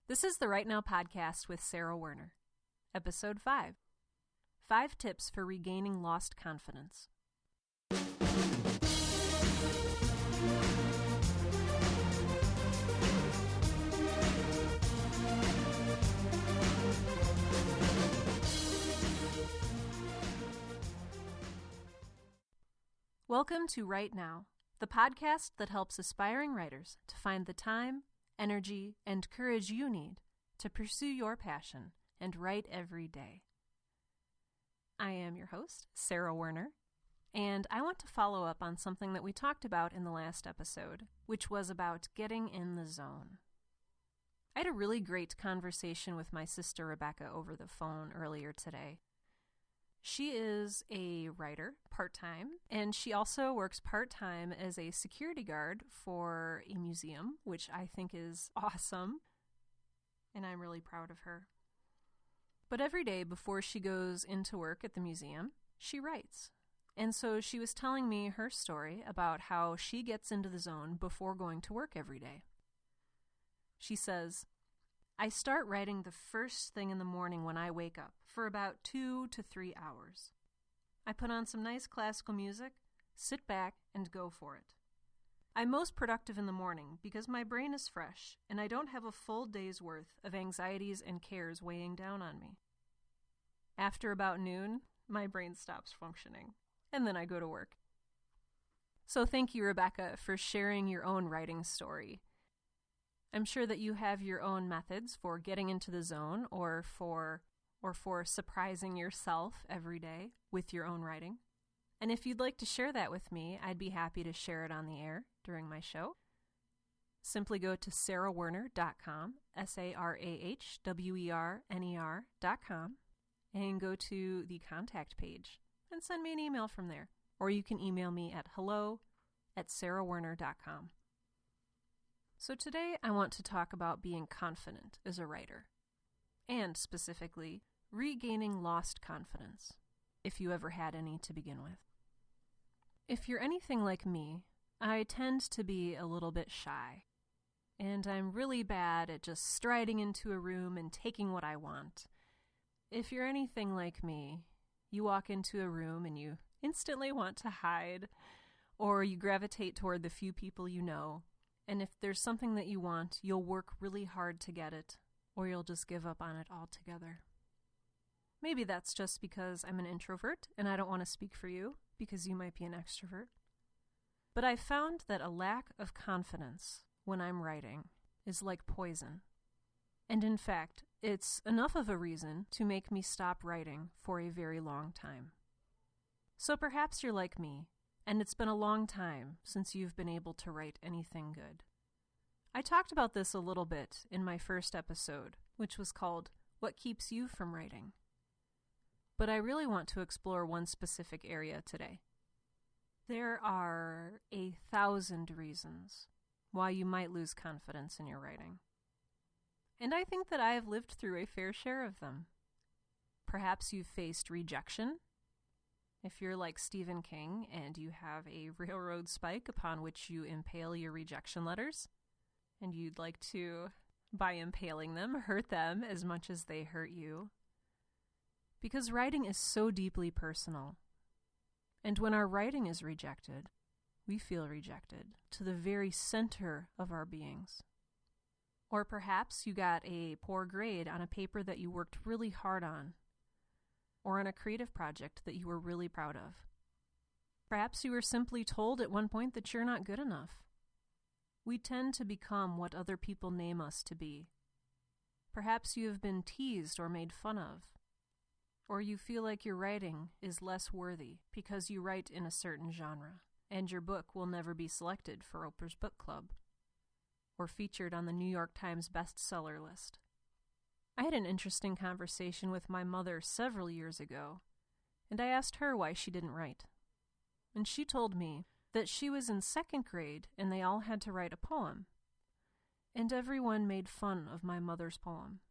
This is the Right Now podcast with Sarah Werner. Episode 5. 5 Tips for Regaining Lost Confidence. Welcome to Right Now, the podcast that helps aspiring writers to find the time, energy, and courage you need to pursue your passion and write every day. I am your host, Sarah Werner, and I want to follow up on something that we talked about in the last episode, which was about getting in the zone. I had a really great conversation with my sister Rebecca over the phone earlier today. She is a writer, part-time, and she also works part-time as a security guard for a museum, which I think is awesome, and I'm really proud of her. But every day before she goes into work at the museum, she writes. And so she was telling me her story about how she gets into the zone before going to work every day. She says, I start writing the first thing in the morning when I wake up for about 2 to 3 hours. I put on some nice classical music, sit back, and go for it. I'm most productive in the morning because my brain is fresh and I don't have a full day's worth of anxieties and cares weighing down on me. After about noon, my brain stops functioning, and then I go to work. So thank you, Rebecca, for sharing your own writing story. I'm sure that you have your own methods for getting into the zone or for surprising yourself every day with your own writing. And if you'd like to share that with me, I'd be happy to share it on the air during my show. Simply go to sarahwerner.com, sarahwerner.com, and go to the contact page and send me an email from there. Or you can email me at hello@sarahwerner.com. So today I want to talk about being confident as a writer, and specifically, regaining lost confidence, if you ever had any to begin with. If you're anything like me, I tend to be a little bit shy, and I'm really bad at just striding into a room and taking what I want. If you're anything like me, you walk into a room and you instantly want to hide, or you gravitate toward the few people you know. And if there's something that you want, you'll work really hard to get it, or you'll just give up on it altogether. Maybe that's just because I'm an introvert and I don't want to speak for you, because you might be an extrovert. But I've found that a lack of confidence when I'm writing is like poison. And in fact, it's enough of a reason to make me stop writing for a very long time. So perhaps you're like me, and it's been a long time since you've been able to write anything good. I talked about this a little bit in my first episode, which was called What Keeps You from Writing? But I really want to explore one specific area today. There are 1,000 reasons why you might lose confidence in your writing. And I think that I have lived through a fair share of them. Perhaps you've faced rejection. If you're like Stephen King and you have a railroad spike upon which you impale your rejection letters, and you'd like to, by impaling them, hurt them as much as they hurt you. Because writing is so deeply personal. And when our writing is rejected, we feel rejected to the very center of our beings. Or perhaps you got a poor grade on a paper that you worked really hard on, or on a creative project that you were really proud of. Perhaps you were simply told at one point that you're not good enough. We tend to become what other people name us to be. Perhaps you have been teased or made fun of. Or you feel like your writing is less worthy because you write in a certain genre, and your book will never be selected for Oprah's Book Club, or featured on the New York Times bestseller list. I had an interesting conversation with my mother several years ago, and I asked her why she didn't write. And she told me that she was in 2nd grade and they all had to write a poem. And everyone made fun of my mother's poem.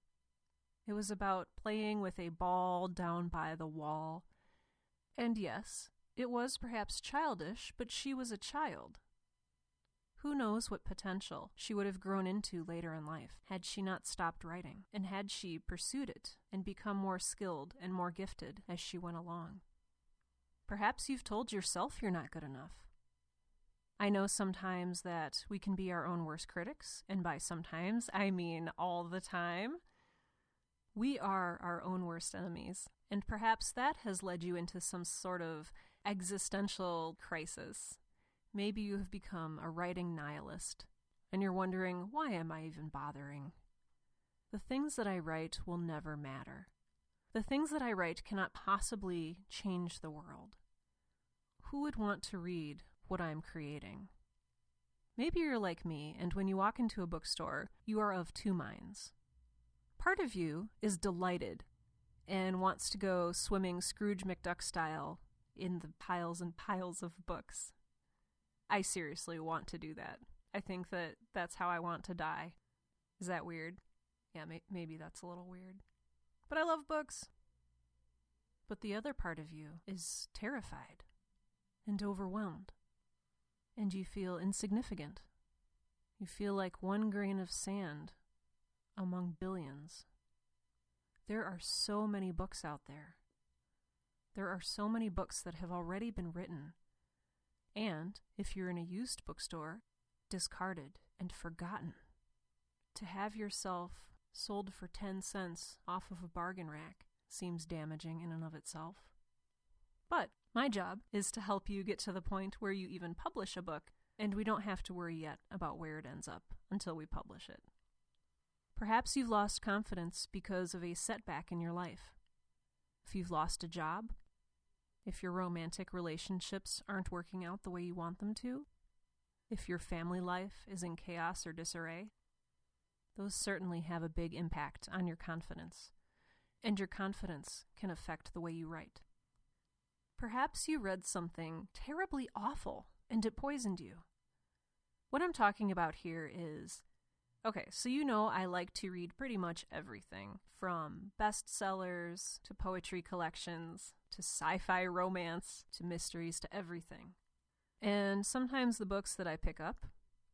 It was about playing with a ball down by the wall. And yes, it was perhaps childish, but she was a child. Who knows what potential she would have grown into later in life had she not stopped writing, and had she pursued it and become more skilled and more gifted as she went along. Perhaps you've told yourself you're not good enough. I know sometimes that we can be our own worst critics, and by sometimes, I mean all the time. We are our own worst enemies, and perhaps that has led you into some sort of existential crisis. Maybe you have become a writing nihilist, and you're wondering, why am I even bothering? The things that I write will never matter. The things that I write cannot possibly change the world. Who would want to read what I'm creating? Maybe you're like me, and when you walk into a bookstore, you are of two minds. Part of you is delighted and wants to go swimming Scrooge McDuck style in the piles and piles of books. I seriously want to do that. I think that that's how I want to die. Is that weird? Yeah, maybe that's a little weird. But I love books. But the other part of you is terrified and overwhelmed. And you feel insignificant. You feel like one grain of sand among billions. There are so many books out there. There are so many books that have already been written, and, if you're in a used bookstore, discarded and forgotten. To have yourself sold for 10 cents off of a bargain rack seems damaging in and of itself. But my job is to help you get to the point where you even publish a book, and we don't have to worry yet about where it ends up until we publish it. Perhaps you've lost confidence because of a setback in your life. If you've lost a job, if your romantic relationships aren't working out the way you want them to, if your family life is in chaos or disarray, those certainly have a big impact on your confidence, and your confidence can affect the way you write. Perhaps you read something terribly awful and it poisoned you. What I'm talking about here is, okay, so you know I like to read pretty much everything, from bestsellers to poetry collections to sci-fi romance to mysteries to everything. And sometimes the books that I pick up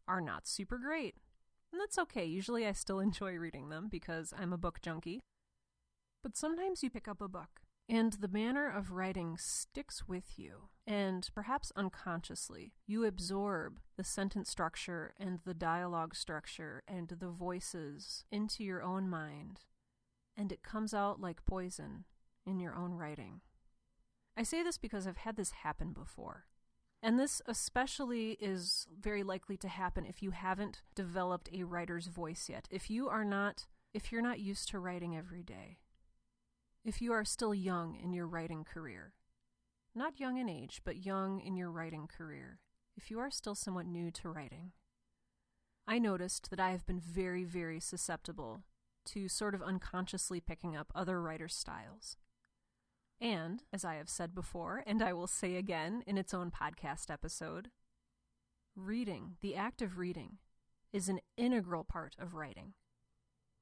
are not super great. And that's okay. Usually I still enjoy reading them because I'm a book junkie. But sometimes you pick up a book and the manner of writing sticks with you, and perhaps unconsciously, you absorb the sentence structure and the dialogue structure and the voices into your own mind, and it comes out like poison in your own writing. I say this because I've had this happen before, and this especially is very likely to happen if you haven't developed a writer's voice yet. If you're not used to writing every day. If you are still young in your writing career, not young in age, but young in your writing career, if you are still somewhat new to writing, I noticed that I have been very, very susceptible to sort of unconsciously picking up other writers' styles. And, as I have said before, and I will say again in its own podcast episode, reading, the act of reading, is an integral part of writing.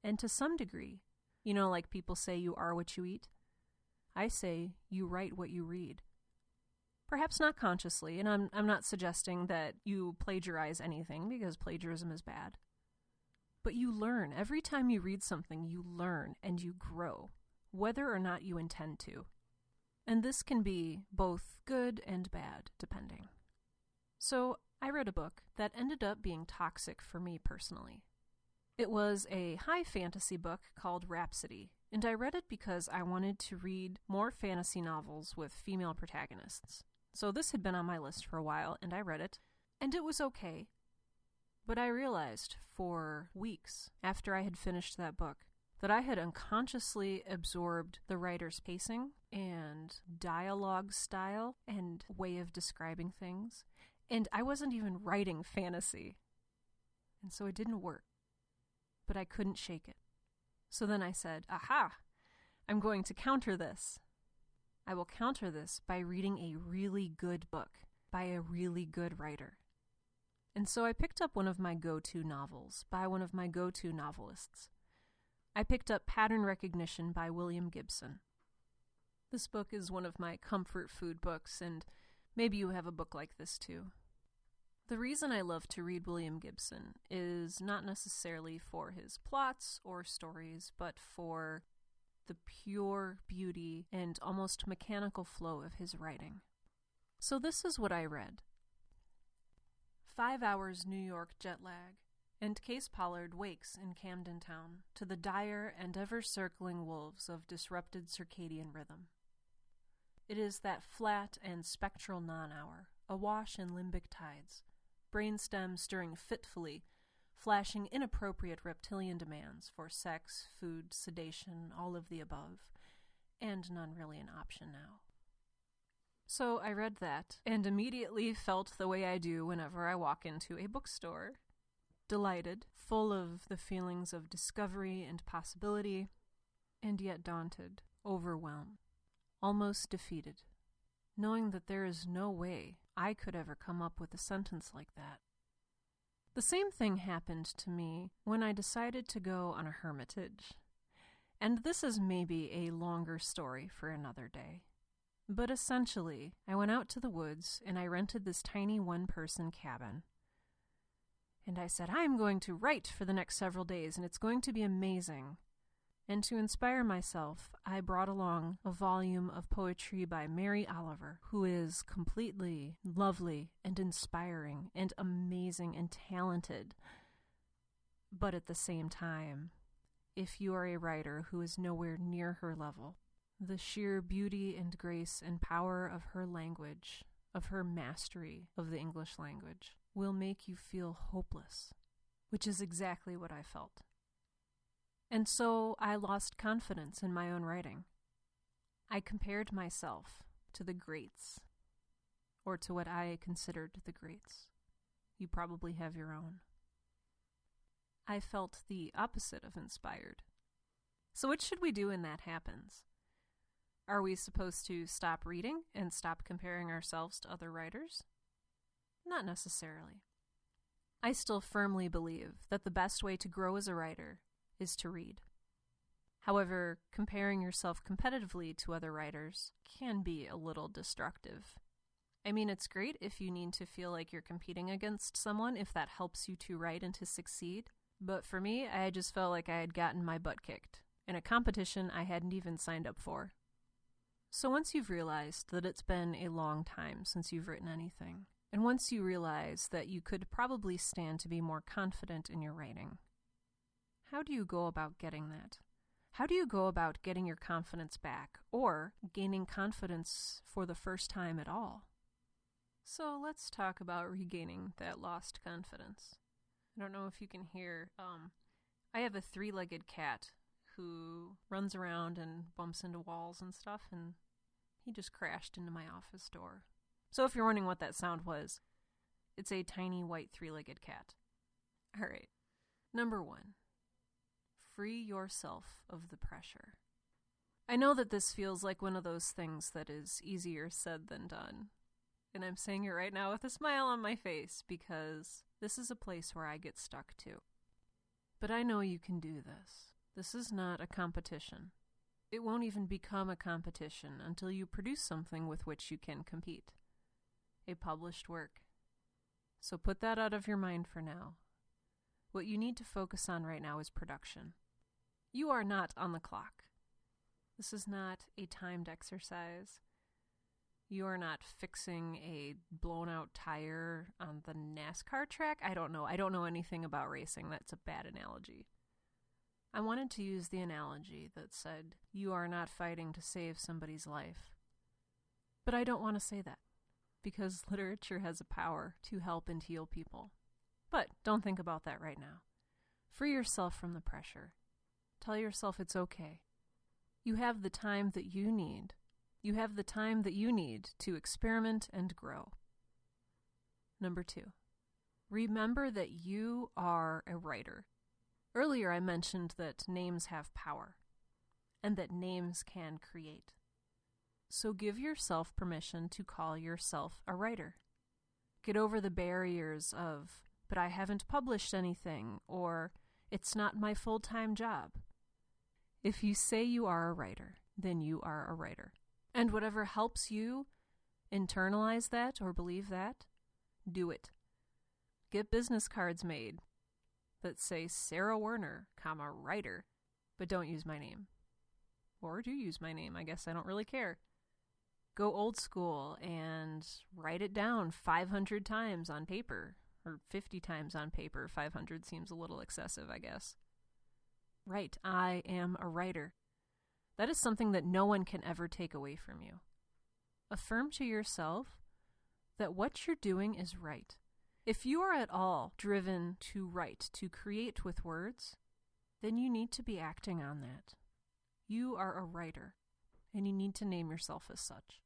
And to some degree, you know, like people say you are what you eat, I say you write what you read. Perhaps not consciously, and I'm not suggesting that you plagiarize anything, because plagiarism is bad. But you learn. Every time you read something, you learn and you grow, whether or not you intend to. And this can be both good and bad, depending. So I read a book that ended up being toxic for me personally. It was a high fantasy book called Rhapsody, and I read it because I wanted to read more fantasy novels with female protagonists. So this had been on my list for a while, and I read it, and it was okay. But I realized for weeks after I had finished that book that I had unconsciously absorbed the writer's pacing and dialogue style and way of describing things, and I wasn't even writing fantasy. And so it didn't work. But I couldn't shake it. So then I said, aha, I'm going to counter this. I will counter this by reading a really good book by a really good writer. And so I picked up one of my go-to novels by one of my go-to novelists. I picked up Pattern Recognition by William Gibson. This book is one of my comfort food books, and maybe you have a book like this too. The reason I love to read William Gibson is not necessarily for his plots or stories, but for the pure beauty and almost mechanical flow of his writing. So this is what I read. 5 hours New York jet lag, and Case Pollard wakes in Camden Town to the dire and ever-circling wolves of disrupted circadian rhythm. It is that flat and spectral non-hour, awash in limbic tides, brainstem stirring fitfully, flashing inappropriate reptilian demands for sex, food, sedation, all of the above, and none really an option now. So I read that, and immediately felt the way I do whenever I walk into a bookstore. Delighted, full of the feelings of discovery and possibility, and yet daunted, overwhelmed, almost defeated, knowing that there is no way I could ever come up with a sentence like that. The same thing happened to me when I decided to go on a hermitage. And this is maybe a longer story for another day. But essentially, I went out to the woods and I rented this tiny one-person cabin. And I said, I'm going to write for the next several days and it's going to be amazing. And to inspire myself, I brought along a volume of poetry by Mary Oliver, who is completely lovely and inspiring and amazing and talented. But at the same time, if you are a writer who is nowhere near her level, the sheer beauty and grace and power of her language, of her mastery of the English language, will make you feel hopeless, which is exactly what I felt. And so I lost confidence in my own writing. I compared myself to the greats, or to what I considered the greats. You probably have your own. I felt the opposite of inspired. So what should we do when that happens? Are we supposed to stop reading and stop comparing ourselves to other writers? Not necessarily. I still firmly believe that the best way to grow as a writer is to read. However, comparing yourself competitively to other writers can be a little destructive. I mean, it's great if you need to feel like you're competing against someone, if that helps you to write and to succeed. But for me, I just felt like I had gotten my butt kicked in a competition I hadn't even signed up for. So once you've realized that it's been a long time since you've written anything, and once you realize that you could probably stand to be more confident in your writing, how do you go about getting that? How do you go about getting your confidence back, or gaining confidence for the first time at all? So let's talk about regaining that lost confidence. I don't know if you can hear, I have a 3-legged cat who runs around and bumps into walls and stuff, and he just crashed into my office door. So if you're wondering what that sound was, it's a tiny white 3-legged cat. All right. Number 1. Free yourself of the pressure. I know that this feels like one of those things that is easier said than done. And I'm saying it right now with a smile on my face because this is a place where I get stuck too. But I know you can do this. This is not a competition. It won't even become a competition until you produce something with which you can compete. A published work. So put that out of your mind for now. What you need to focus on right now is production. You are not on the clock. This is not a timed exercise. You are not fixing a blown-out tire on the NASCAR track. I don't know anything about racing. That's a bad analogy. I wanted to use the analogy that said, you are not fighting to save somebody's life. But I don't want to say that, because literature has a power to help and heal people. But don't think about that right now. Free yourself from the pressure. Tell yourself it's okay. You have the time that you need. You have the time that you need to experiment and grow. Number 2, remember that you are a writer. Earlier I mentioned that names have power, and that names can create. So give yourself permission to call yourself a writer. Get over the barriers of, but I haven't published anything, or it's not my full-time job. If you say you are a writer, then you are a writer. And whatever helps you internalize that or believe that, do it. Get business cards made that say Sarah Werner, writer, but don't use my name. Or do use my name, I guess I don't really care. Go old school and write it down 500 times on paper, or 50 times on paper. 500 seems a little excessive, I guess. Write, I am a writer. That is something that no one can ever take away from you. Affirm to yourself that what you're doing is right. If you are at all driven to write, to create with words, then you need to be acting on that. You are a writer, and you need to name yourself as such.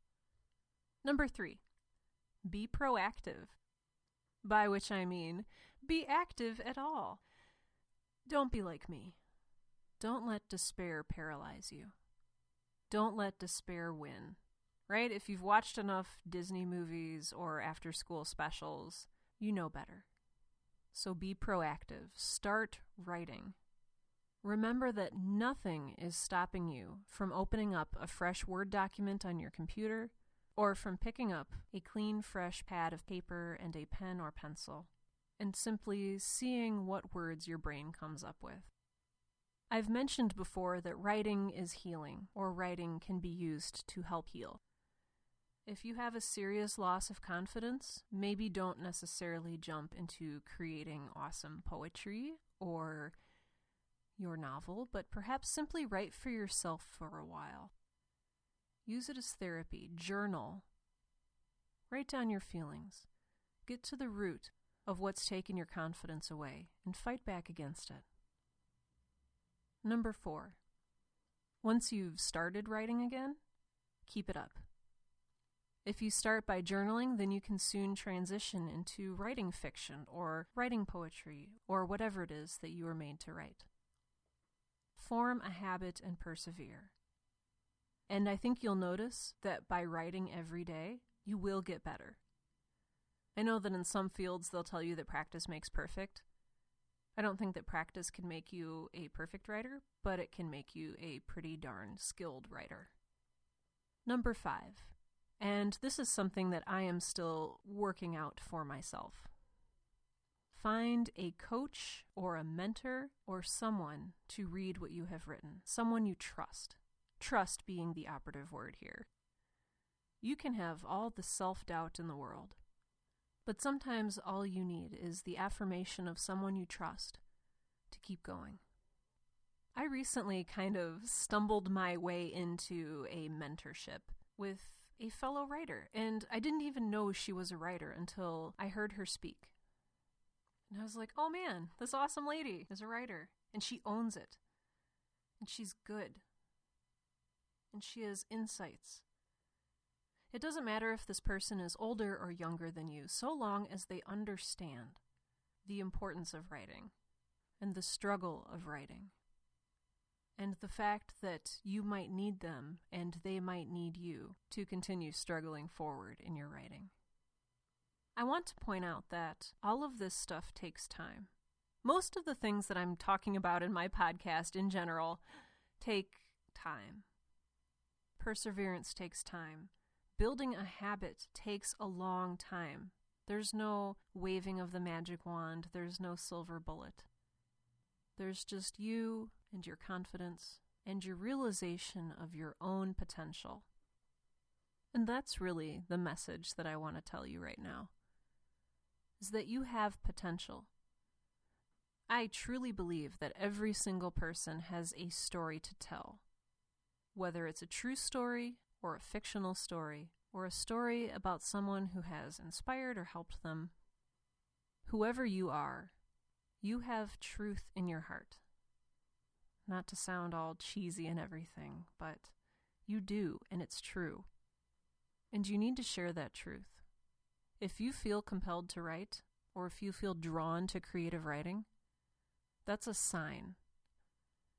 Number 3, be proactive. By which I mean, be active at all. Don't be like me. Don't let despair paralyze you. Don't let despair win. Right? If you've watched enough Disney movies or after-school specials, you know better. So be proactive. Start writing. Remember that nothing is stopping you from opening up a fresh Word document on your computer or from picking up a clean, fresh pad of paper and a pen or pencil and simply seeing what words your brain comes up with. I've mentioned before that writing is healing, or writing can be used to help heal. If you have a serious loss of confidence, maybe don't necessarily jump into creating awesome poetry or your novel, but perhaps simply write for yourself for a while. Use it as therapy. Journal. Write down your feelings. Get to the root of what's taken your confidence away and fight back against it. Number 4, once you've started writing again, keep it up. If you start by journaling, then you can soon transition into writing fiction or writing poetry or whatever it is that you were made to write. Form a habit and persevere. And I think you'll notice that by writing every day, you will get better. I know that in some fields they'll tell you that practice makes perfect. I don't think that practice can make you a perfect writer, but it can make you a pretty darn skilled writer. Number 5. And this is something that I am still working out for myself. Find a coach or a mentor or someone to read what you have written, someone you trust. Trust being the operative word here. You can have all the self-doubt in the world, but sometimes all you need is the affirmation of someone you trust to keep going. I recently kind of stumbled my way into a mentorship with a fellow writer, and I didn't even know she was a writer until I heard her speak. And I was like, oh man, this awesome lady is a writer, and she owns it, and she's good, and she has insights. It doesn't matter if this person is older or younger than you, so long as they understand the importance of writing and the struggle of writing and the fact that you might need them and they might need you to continue struggling forward in your writing. I want to point out that all of this stuff takes time. Most of the things that I'm talking about in my podcast in general take time. Perseverance takes time. Building a habit takes a long time. There's no waving of the magic wand. There's no silver bullet. There's just you and your confidence and your realization of your own potential. And that's really the message that I want to tell you right now, is that you have potential. I truly believe that every single person has a story to tell, whether it's a true story or a fictional story, or a story about someone who has inspired or helped them. Whoever you are, you have truth in your heart. Not to sound all cheesy and everything, but you do, and it's true. And you need to share that truth. If you feel compelled to write, or if you feel drawn to creative writing, that's a sign.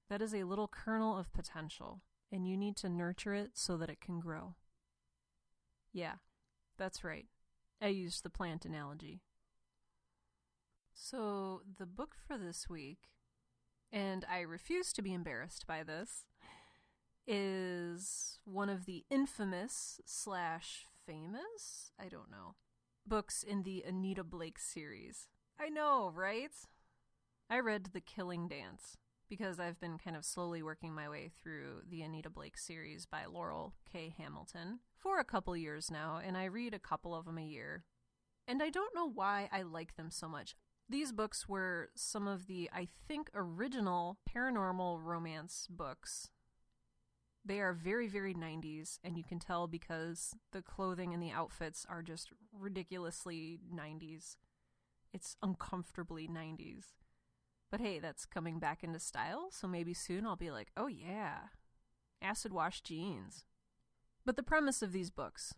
That is a little kernel of potential, and you need to nurture it so that it can grow. Yeah, that's right. I used the plant analogy. So, the book for this week, and I refuse to be embarrassed by this, is one of the infamous / famous, I don't know, books in the Anita Blake series. I know, right? I read The Killing Dance because I've been kind of slowly working my way through the Anita Blake series by Laurell K. Hamilton for a couple years now, and I read a couple of them a year. And I don't know why I like them so much. These books were some of the, I think, original paranormal romance books. They are very, very 90s, and you can tell because the clothing and the outfits are just ridiculously 90s. It's uncomfortably 90s. But hey, that's coming back into style, so maybe soon I'll be like, oh yeah, acid wash jeans. But the premise of these books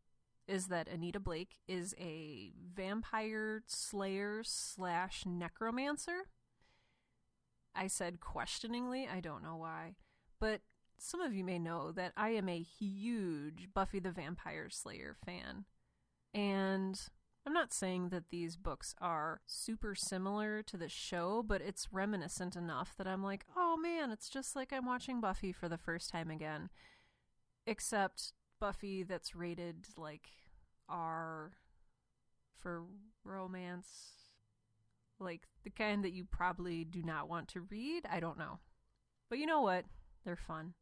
is that Anita Blake is a vampire slayer / necromancer. I said questioningly, I don't know why, but some of you may know that I am a huge Buffy the Vampire Slayer fan. And I'm not saying that these books are super similar to the show, but it's reminiscent enough that I'm like, oh man, it's just like I'm watching Buffy for the first time again. Except Buffy that's rated like R for romance. Like the kind that you probably do not want to read. I don't know. But you know what? They're fun.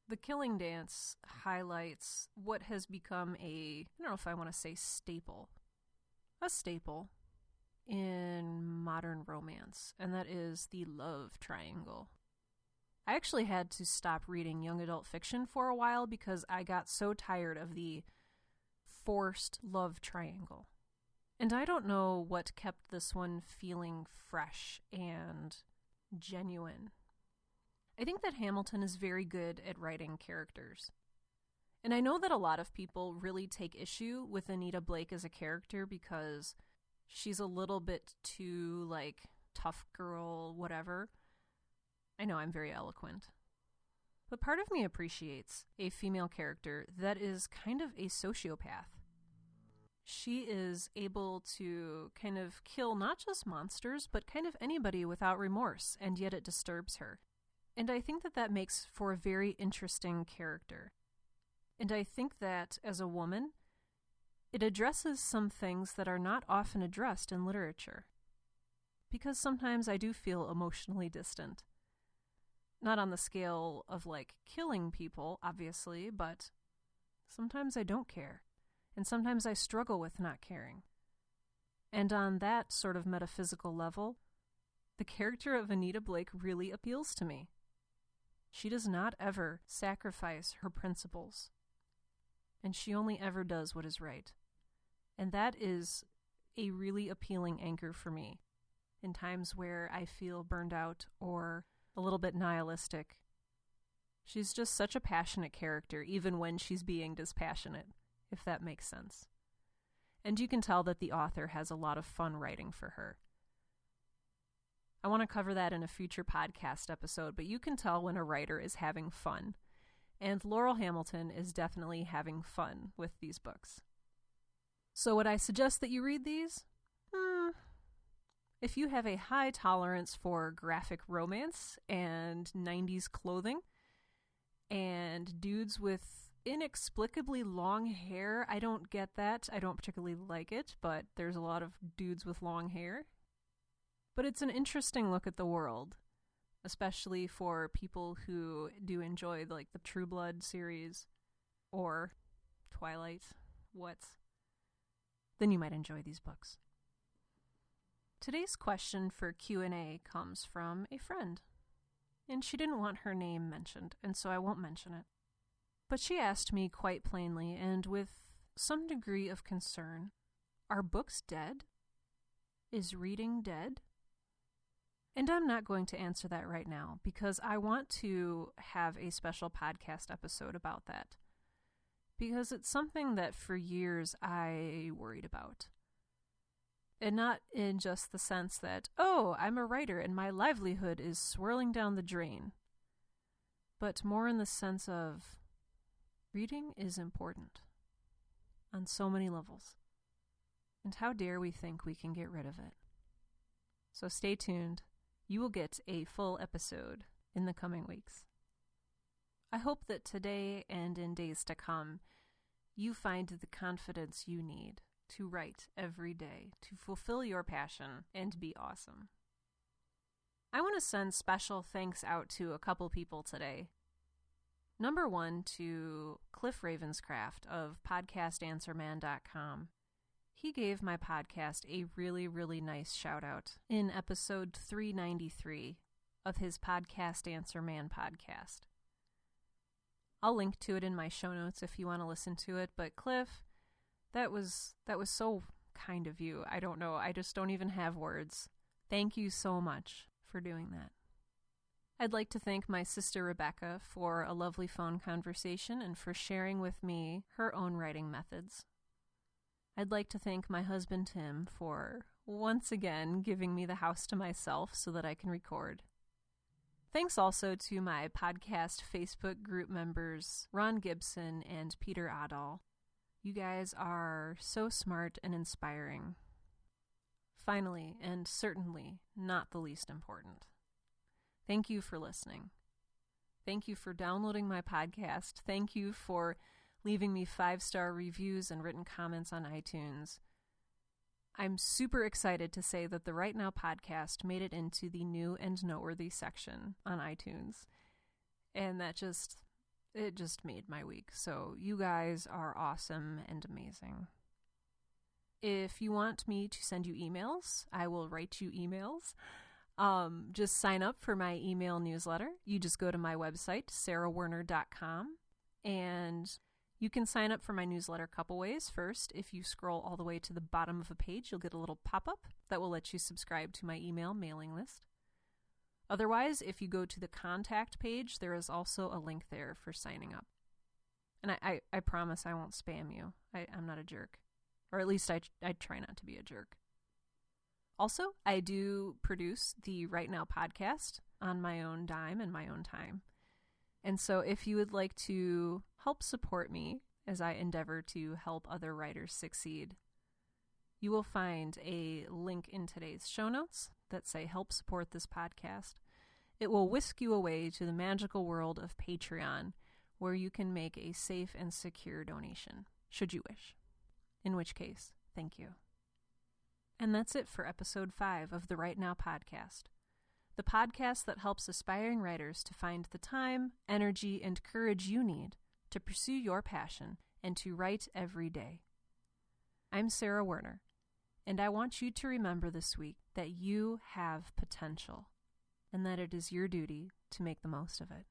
The Killing Dance highlights what has become I don't know if I want to say staple. A staple in modern romance, and that is the love triangle. I actually had to stop reading young adult fiction for a while because I got so tired of the forced love triangle. And I don't know what kept this one feeling fresh and genuine. I think that Hamilton is very good at writing characters. And I know that a lot of people really take issue with Anita Blake as a character because she's a little bit too, like, tough girl, whatever. I know I'm very eloquent. But part of me appreciates a female character that is kind of a sociopath. She is able to kind of kill not just monsters, but kind of anybody without remorse, and yet it disturbs her. And I think that that makes for a very interesting character. And I think that, as a woman, it addresses some things that are not often addressed in literature. Because sometimes I do feel emotionally distant. Not on the scale of, like, killing people, obviously, but sometimes I don't care. And sometimes I struggle with not caring. And on that sort of metaphysical level, the character of Anita Blake really appeals to me. She does not ever sacrifice her principles. And she only ever does what is right. And that is a really appealing anchor for me in times where I feel burned out or a little bit nihilistic. She's just such a passionate character, even when she's being dispassionate, if that makes sense. And you can tell that the author has a lot of fun writing for her. I want to cover that in a future podcast episode, but you can tell when a writer is having fun. And Laurell Hamilton is definitely having fun with these books. So would I suggest that you read these? If you have a high tolerance for graphic romance and 90s clothing, and dudes with inexplicably long hair, I don't get that. I don't particularly like it, but there's a lot of dudes with long hair. But it's an interesting look at the world, especially for people who do enjoy like the True Blood series or Twilight. Then you might enjoy these books. Today's question for Q&A comes from a friend, and she didn't want her name mentioned, and so I won't mention it. But she asked me quite plainly, and with some degree of concern, are books dead? Is reading dead? And I'm not going to answer that right now because I want to have a special podcast episode about that. Because it's something that for years I worried about. And not in just the sense that, oh, I'm a writer and my livelihood is swirling down the drain. But more in the sense of reading is important on so many levels. And how dare we think we can get rid of it? So stay tuned. You will get a full episode in the coming weeks. I hope that today and in days to come, you find the confidence you need to write every day, to fulfill your passion, and be awesome. I want to send special thanks out to a couple people today. Number one, to Cliff Ravenscraft of podcastanswerman.com. He gave my podcast a really, really nice shout out in episode 393 of his Podcast Answer Man podcast. I'll link to it in my show notes if you want to listen to it, but Cliff, that was so kind of you. I don't know, I just don't even have words. Thank you so much for doing that. I'd like to thank my sister Rebecca for a lovely phone conversation and for sharing with me her own writing methods. I'd like to thank my husband Tim for, once again, giving me the house to myself so that I can record. Thanks also to my podcast Facebook group members, Ron Gibson and Peter Adal. You guys are so smart and inspiring. Finally, and certainly not the least important, thank you for listening. Thank you for downloading my podcast. Thank you for leaving me 5-star reviews and written comments on iTunes. I'm super excited to say that the Right Now podcast made it into the new and noteworthy section on iTunes. And it just made my week. So you guys are awesome and amazing. If you want me to send you emails, I will write you emails. Just sign up for my email newsletter. You just go to my website, sarahwerner.com, and you can sign up for my newsletter a couple ways. First, if you scroll all the way to the bottom of a page, you'll get a little pop-up that will let you subscribe to my email mailing list. Otherwise, if you go to the contact page, there is also a link there for signing up. And I promise I won't spam you. I'm not a jerk. Or at least I try not to be a jerk. Also, I do produce the Right Now podcast on my own dime and my own time. And so if you would like to help support me as I endeavor to help other writers succeed, you will find a link in today's show notes that say help support this podcast. It will whisk you away to the magical world of Patreon, where you can make a safe and secure donation, should you wish. In which case, thank you. And that's it for episode 5 of the Right Now podcast. The podcast that helps aspiring writers to find the time, energy, and courage you need to pursue your passion and to write every day. I'm Sarah Werner, and I want you to remember this week that you have potential and that it is your duty to make the most of it.